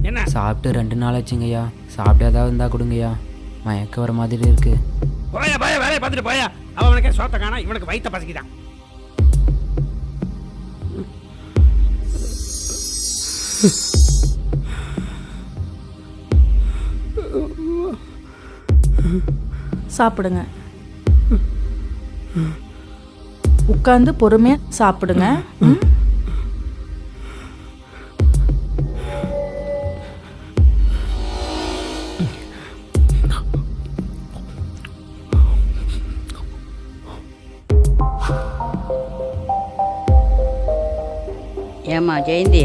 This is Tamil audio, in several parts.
என்ன சாப்பிட்டு 2 நாள் ஆச்சுங்கய்யா. சாப்பிட்டு ஏதாவது இருந்தால் கொடுங்கய்யா. மயக்க வர மாதிரி இருக்கு. போயா போயா வேலையை பார்த்துட்டு போயா. அவனுக்கே சோத்த காணா, இவனுக்கு வயிற்ற பசிக்குதான். சாப்பிடுங்க. உட்காந்து பொறுமையா சாப்பிடுங்க. ஏம்மா ஜெயந்தி,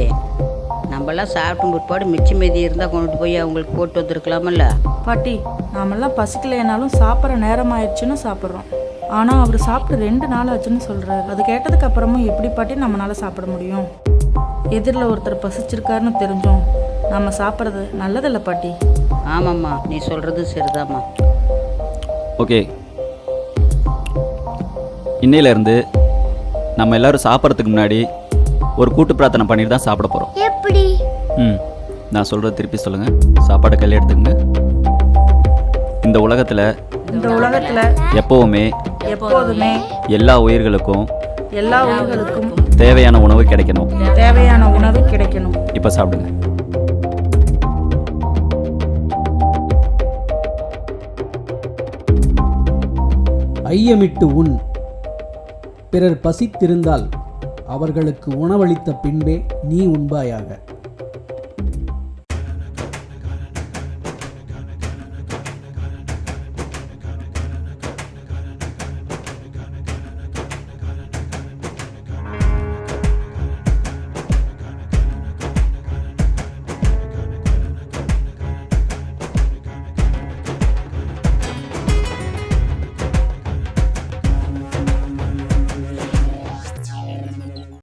நம்மளாம் சாப்பிட்டு பிற்பாடு மிச்சம் மீதி இருந்தால் கொண்டுட்டு போய் அவங்களுக்கு போட்டு வந்துருக்கலாமல்ல. பாட்டி, நாமெல்லாம் பசிக்கலைனாலும் சாப்பிட்ற நேரம் ஆயிடுச்சுன்னு சாப்பிட்றோம். ஆனால் அவர் சாப்பிட்டு 2 நாள் ஆச்சுன்னு சொல்கிறாரு. அது கேட்டதுக்கு அப்புறமும் எப்படி பாட்டி நம்மளால சாப்பிட முடியும்? எதிரில் ஒருத்தர் பசிச்சிருக்காருன்னு தெரிஞ்சோம் நம்ம சாப்பிட்றது நல்லதில்லை பாட்டி. ஆமாம்மா, நீ சொல்கிறது சரிதாம்மா. ஓகே, இன்னையிலேருந்து நம்ம எல்லோரும் சாப்பிட்றதுக்கு முன்னாடி ஒரு கூட்டு பிரார்த்தனை பண்ணிட்டு தான் சாப்பிட போகிறோம். எப்படி? நான் சொல்கிறத திருப்பி சொல்லுங்கள். சாப்பாடை கையில் எடுத்துக்கங்க. இந்த உலகத்தில் எப்போவுமே எல்லா உயிர்களுக்கும் தேவையான உணவு கிடைக்கணும். இப்போ சாப்பிடுங்க. ஐயமிட்டு உண். பிறர் பசித்திருந்தால் அவர்களுக்கு உணவளித்த பின்பே நீ உண்பாயாக.